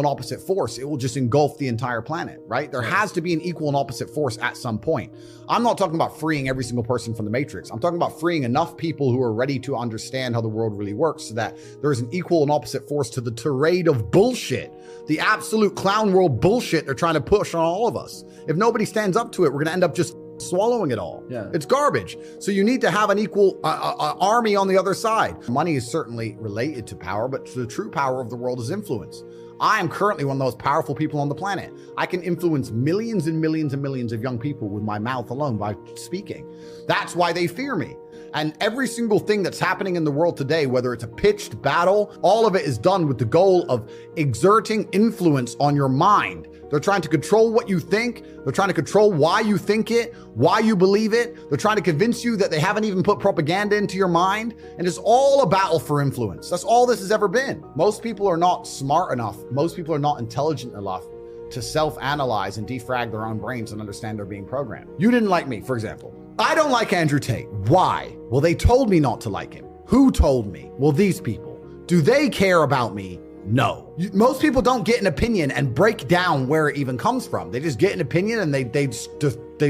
and opposite force, it will just engulf the entire planet, right? There has to be an equal and opposite force at some point. I'm not talking about freeing every single person from the matrix. I'm talking about freeing enough people who are ready to understand how the world really works so that there's an equal and opposite force to the tirade of bullshit, the absolute clown world bullshit they're trying to push on all of us. If nobody stands up to it, we're going to end up just swallowing it all. Yeah. It's garbage. So you need to have an equal army on the other side. Money is certainly related to power, but the true power of the world is influence. I am currently one of the most powerful people on the planet. I can influence millions and millions and millions of young people with my mouth alone by speaking. That's why they fear me. And every single thing that's happening in the world today, whether it's a pitched battle, all of it is done with the goal of exerting influence on your mind. They're trying to control what you think. They're trying to control why you think it, why you believe it. They're trying to convince you that they haven't even put propaganda into your mind. And it's all a battle for influence. That's all this has ever been. Most people are not smart enough. Most people are not intelligent enough to self-analyze and defrag their own brains and understand they're being programmed. You didn't like me, for example. I don't like Andrew Tate. Why? Well, they told me not to like him. Who told me? Well, these people. Do they care about me? No. Most people don't get an opinion and break down where it even comes from. They just get an opinion and they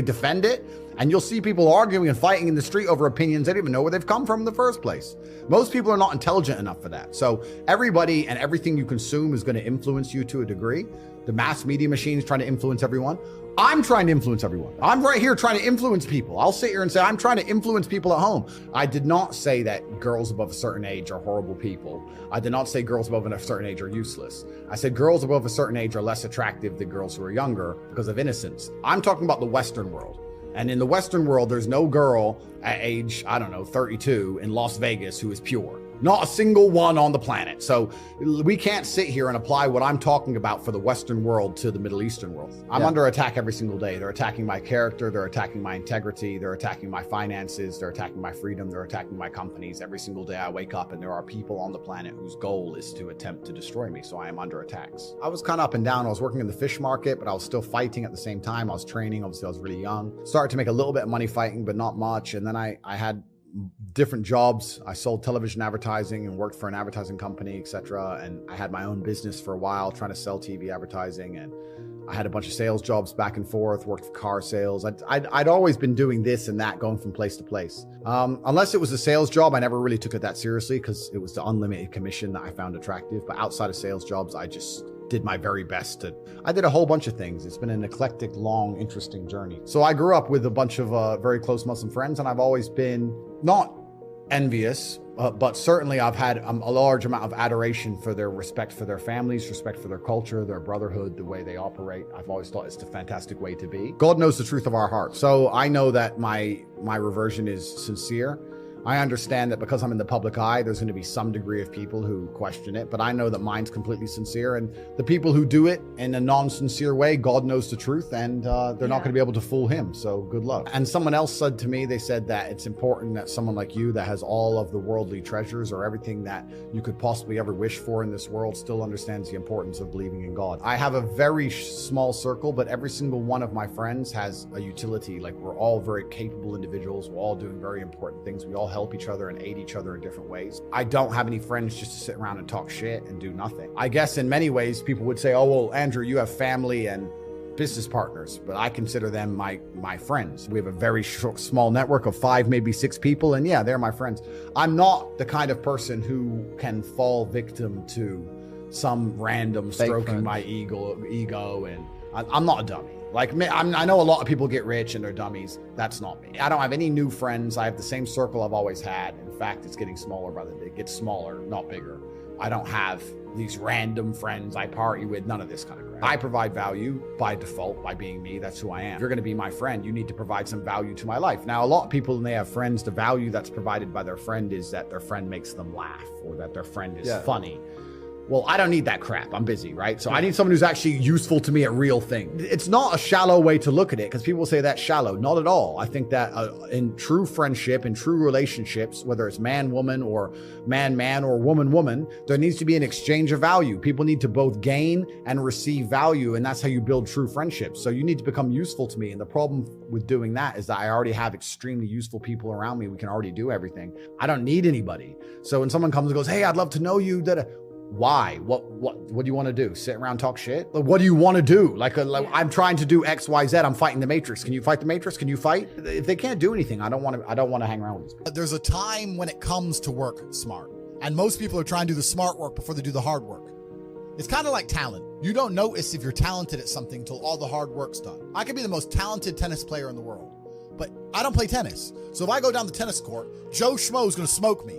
defend it. And you'll see people arguing and fighting in the street over opinions they don't even know where they've come from in the first place. Most people are not intelligent enough for that. So everybody and everything you consume is going to influence you to a degree. The mass media machine is trying to influence everyone. I'm trying to influence everyone. I'm right here trying to influence people. I'll sit here and say, I'm trying to influence people at home. I did not say that girls above a certain age are horrible people. I did not say girls above a certain age are useless. I said girls above a certain age are less attractive than girls who are younger because of innocence. I'm talking about the Western world. And in the Western world, there's no girl at age, 32 in Las Vegas who is pure. Not a single one on the planet. So we can't sit here and apply what I'm talking about for the Western world to the Middle Eastern world. I'm under attack every single day. They're attacking my character. They're attacking my integrity. They're attacking my finances. They're attacking my freedom. They're attacking my companies. Every single day I wake up and there are people on the planet whose goal is to attempt to destroy me. So I am under attacks. I was kind of up and down. I was working in the fish market, but I was still fighting at the same time. I was training. Obviously, I was really young. Started to make a little bit of money fighting, but not much. And then I had different jobs. I sold television advertising and worked for an advertising company, etc. And I had my own business for a while trying to sell TV advertising. And I had a bunch of sales jobs back and forth, worked for car sales. I'd always been doing this and that, going from place to place. Unless it was a sales job, I never really took it that seriously because it was the unlimited commission that I found attractive. But outside of sales jobs, I just did my very best I did a whole bunch of things. It's been an eclectic, long, interesting journey. So I grew up with a bunch of very close Muslim friends, and I've always been not envious, but certainly I've had a large amount of adoration for their respect for their families, respect for their culture, their brotherhood, the way they operate. I've always thought it's a fantastic way to be. God knows the truth of our hearts. So I know that my reversion is sincere. I understand that because I'm in the public eye, there's going to be some degree of people who question it, but I know that mine's completely sincere, and the people who do it in a non-sincere way, God knows the truth, and they're not going to be able to fool him, so good luck. And someone else said to me, they said that it's important that someone like you that has all of the worldly treasures or everything that you could possibly ever wish for in this world still understands the importance of believing in God. I have a very small circle, but every single one of my friends has a utility. Like, we're all very capable individuals. We're all doing very important things. We all help each other and aid each other in different ways. I don't have any friends just to sit around and talk shit and do nothing. I guess in many ways people would say, oh, well, Andrew, you have family and business partners, but I consider them my friends. We have a very small network of 5, maybe 6 people, and yeah, they're my friends. I'm not the kind of person who can fall victim to some random stroking my ego, and I'm not a dummy. Like, I know a lot of people get rich and they're dummies. That's not me. I don't have any new friends. I have the same circle I've always had. In fact, it's getting smaller by the day. It gets smaller, not bigger. I don't have these random friends I party with, none of this kind of crap. I provide value by default, by being me. That's who I am. If you're going to be my friend, you need to provide some value to my life. Now, a lot of people, when they have friends, the value that's provided by their friend is that their friend makes them laugh or that their friend is funny. Well, I don't need that crap. I'm busy, right? So I need someone who's actually useful to me at real things. It's not a shallow way to look at it, because people say that's shallow. Not at all. I think that in true friendship, in true relationships, whether it's man-woman or man-man or woman-woman, there needs to be an exchange of value. People need to both gain and receive value, and that's how you build true friendships. So you need to become useful to me. And the problem with doing that is that I already have extremely useful people around me. We can already do everything. I don't need anybody. So when someone comes and goes, hey, I'd love to know you, Why? What do you want to do? Sit around, talk shit? Like, what do you want to do? Like I'm trying to do X, Y, Z. I'm fighting the Matrix. Can you fight the Matrix? Can you fight? If they can't do anything, I don't want to hang around with these people. There's a time when it comes to work smart. And most people are trying to do the smart work before they do the hard work. It's kind of like talent. You don't notice if you're talented at something till all the hard work's done. I could be the most talented tennis player in the world, but I don't play tennis. So if I go down the tennis court, Joe Schmo's gonna smoke me.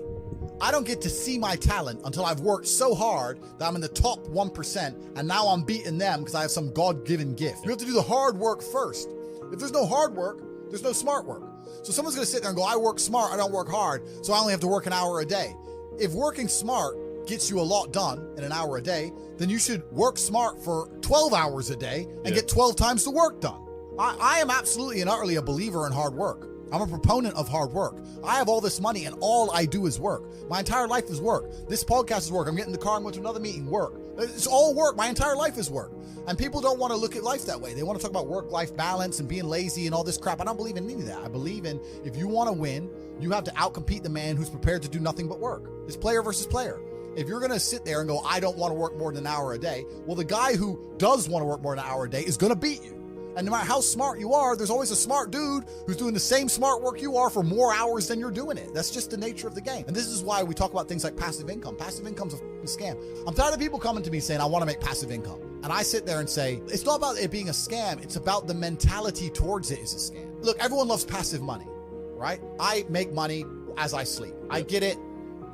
I don't get to see my talent until I've worked so hard that I'm in the top 1%, and now I'm beating them because I have some God-given gift. You have to do the hard work first. If there's no hard work, there's no smart work. So someone's gonna sit there and go, I work smart, I don't work hard, so I only have to work an hour a day. If working smart gets you a lot done in an hour a day, then you should work smart for 12 hours a day and get 12 times the work done. I am absolutely and utterly a believer in hard work. I'm a proponent of hard work. I have all this money and all I do is work. My entire life is work. This podcast is work. I'm getting in the car and going to another meeting, work. It's all work. My entire life is work. And people don't want to look at life that way. They want to talk about work-life balance and being lazy and all this crap. I don't believe in any of that. I believe in if you want to win, you have to outcompete the man who's prepared to do nothing but work. It's player versus player. If you're going to sit there and go, I don't want to work more than an hour a day, well, the guy who does want to work more than an hour a day is going to beat you. And no matter how smart you are, there's always a smart dude who's doing the same smart work you are for more hours than you're doing it. That's just the nature of the game. And this is why we talk about things like passive income. Passive income's a scam. I'm tired of people coming to me saying, I want to make passive income. And I sit there and say, it's not about it being a scam. It's about the mentality towards it is a scam. Look, everyone loves passive money, right? I make money as I sleep. I get it.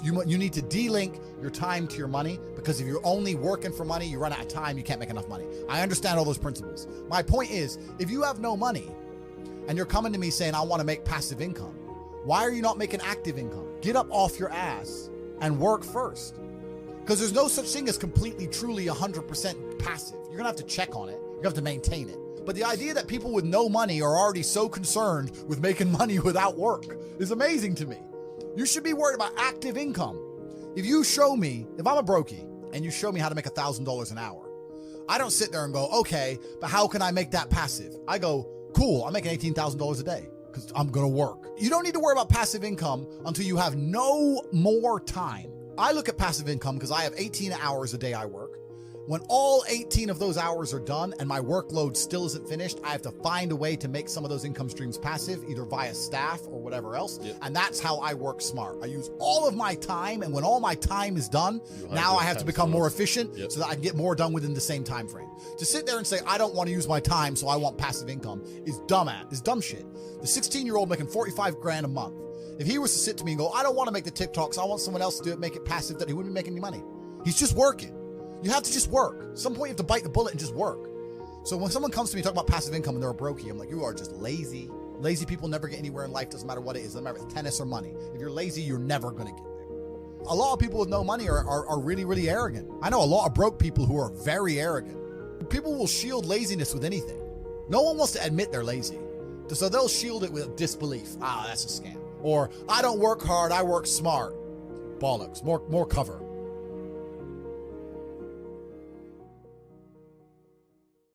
You need to de-link your time to your money, because if you're only working for money, you run out of time, you can't make enough money. I understand all those principles. My point is, if you have no money and you're coming to me saying, I want to make passive income, why are you not making active income? Get up off your ass and work first. Because there's no such thing as completely, truly 100% passive. You're going to have to check on it. You're going to have to maintain it. But the idea that people with no money are already so concerned with making money without work is amazing to me. You should be worried about active income. If you show me, if I'm a brokey and you show me how to make $1,000 an hour, I don't sit there and go, okay, but how can I make that passive? I go, cool, I'm making $18,000 a day because I'm going to work. You don't need to worry about passive income until you have no more time. I look at passive income because I have 18 hours a day I work. When all 18 of those hours are done and my workload still isn't finished, I have to find a way to make some of those income streams passive, either via staff or whatever else. Yep. And that's how I work smart. I use all of my time, and when all my time is done, now I have to become more efficient so that I can get more done within the same time frame. To sit there and say, I don't want to use my time, so I want passive income is dumb shit. The 16-year-old making 45 grand a month, if he was to sit to me and go, I don't want to make the TikToks, I want someone else to do it, make it passive, that he wouldn't be making any money. He's just working. You have to just work. At some point you have to bite the bullet and just work. So when someone comes to me talking about passive income and they're a brokey, I'm like, you are just lazy. Lazy people never get anywhere in life, doesn't matter what it is. Doesn't matter if it's tennis or money. If you're lazy, you're never going to get there. A lot of people with no money are really, really arrogant. I know a lot of broke people who are very arrogant. People will shield laziness with anything. No one wants to admit they're lazy. So they'll shield it with disbelief. That's a scam. Or, I don't work hard, I work smart. Bollocks. More cover.